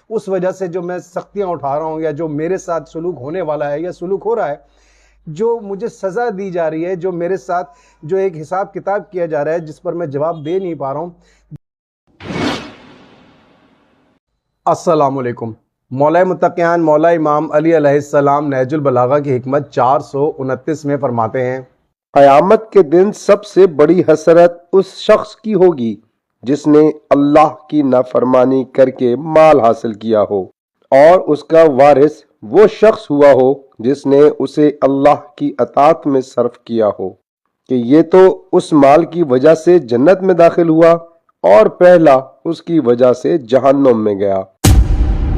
اس وجہ سے جو میں سختیاں اٹھا رہا ہوں یا جو میرے ساتھ سلوک ہونے والا ہے یا سلوک ہو رہا ہے، جو مجھے سزا دی جا رہی ہے، جو میرے ساتھ جو ایک حساب کتاب کیا جا رہا ہے جس پر میں جواب دے نہیں پا رہا ہوں۔ السلام علیکم۔ مولا متقیان مولا امام علی علیہ السلام نہج البلاغہ کی حکمت 429 میں فرماتے ہیں، قیامت کے دن سب سے بڑی حسرت اس شخص کی ہوگی جس نے اللہ کی نافرمانی کر کے مال حاصل کیا ہو، اور اس کا وارث وہ شخص ہوا ہو جس نے اسے اللہ کی اطاعت میں صرف کیا ہو، کہ یہ تو اس مال کی وجہ سے جنت میں داخل ہوا اور پہلا اس کی وجہ سے جہنم میں گیا۔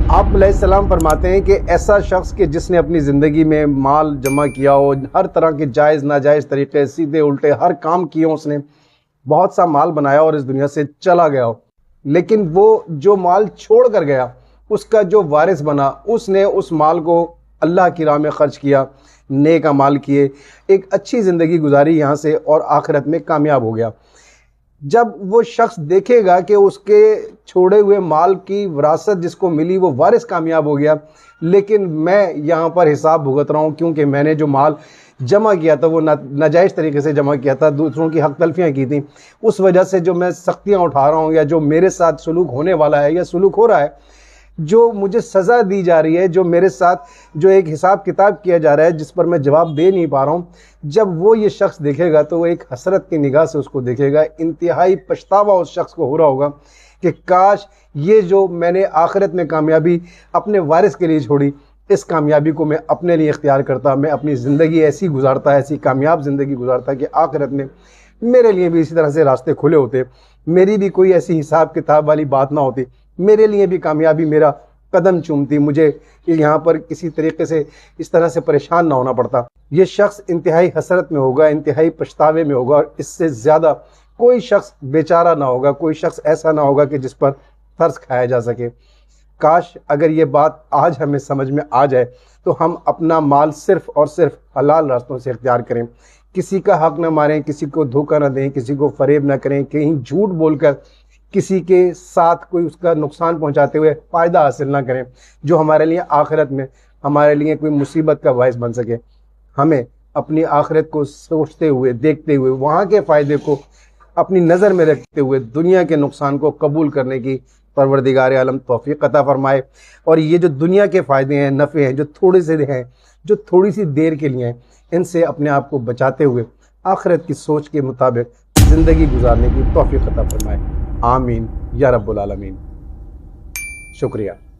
آپ علیہ السلام فرماتے ہیں کہ ایسا شخص کہ جس نے اپنی زندگی میں مال جمع کیا ہو، ہر طرح کے جائز ناجائز طریقے، سیدھے الٹے ہر کام کیے ہوں، اس نے بہت سا مال بنایا اور اس دنیا سے چلا گیا ہو، لیکن وہ جو مال چھوڑ کر گیا، اس کا جو وارث بنا، اس نے اس مال کو اللہ کی راہ میں خرچ کیا، نیک اعمال کیے، ایک اچھی زندگی گزاری یہاں سے، اور آخرت میں کامیاب ہو گیا۔ جب وہ شخص دیکھے گا کہ اس کے چھوڑے ہوئے مال کی وراثت جس کو ملی وہ وارث کامیاب ہو گیا، لیکن میں یہاں پر حساب بھگت رہا ہوں کیونکہ میں نے جو مال جمع کیا تھا وہ ناجائز طریقے سے جمع کیا تھا، دوسروں کی حق تلفیاں کی تھیں، اس وجہ سے جو میں سختیاں اٹھا رہا ہوں یا جو میرے ساتھ سلوک ہونے والا ہے یا سلوک ہو رہا ہے، جو مجھے سزا دی جا رہی ہے، جو میرے ساتھ جو ایک حساب کتاب کیا جا رہا ہے جس پر میں جواب دے نہیں پا رہا ہوں، جب وہ یہ شخص دیکھے گا تو وہ ایک حسرت کی نگاہ سے اس کو دیکھے گا، انتہائی پچھتاوا اس شخص کو ہو رہا ہوگا کہ کاش یہ جو میں نے آخرت میں کامیابی اپنے وارث کے لیے چھوڑی، اس کامیابی کو میں اپنے لیے اختیار کرتا، میں اپنی زندگی ایسی گزارتا، ایسی کامیاب زندگی گزارتا کہ آخرت میں میرے لیے بھی اسی طرح سے راستے کھلے ہوتے، میری بھی کوئی ایسی حساب کتاب والی بات نہ ہوتی، میرے لیے بھی کامیابی میرا قدم چومتی، مجھے یہاں پر کسی طریقے سے اس طرح سے پریشان نہ ہونا پڑتا۔ یہ شخص انتہائی حسرت میں ہوگا، انتہائی پچھتاوے میں ہوگا، اور اس سے زیادہ کوئی شخص بیچارہ نہ ہوگا، کوئی شخص ایسا نہ ہوگا کہ جس پر ترس کھایا جا سکے۔ کاش اگر یہ بات آج ہمیں سمجھ میں آ جائے تو ہم اپنا مال صرف اور صرف حلال راستوں سے اختیار کریں، کسی کا حق نہ ماریں، کسی کو دھوکہ نہ دیں، کسی کو فریب نہ کریں، کہیں جھوٹ بول کر کسی کے ساتھ کوئی اس کا نقصان پہنچاتے ہوئے فائدہ حاصل نہ کریں جو ہمارے لیے آخرت میں ہمارے لیے کوئی مصیبت کا باعث بن سکے۔ ہمیں اپنی آخرت کو سوچتے ہوئے، دیکھتے ہوئے، وہاں کے فائدے کو اپنی نظر میں رکھتے ہوئے دنیا کے نقصان کو قبول کرنے کی پروردگار عالم توفیق عطا فرمائے، اور یہ جو دنیا کے فائدے ہیں، نفع ہیں، جو تھوڑے سے ہیں، جو تھوڑی سی دیر کے لیے ہیں، ان سے اپنے آپ کو بچاتے ہوئے آخرت کی سوچ کے مطابق زندگی گزارنے کی توفیق عطا فرمائے۔ آمین یا رب العالمین۔ شکریہ۔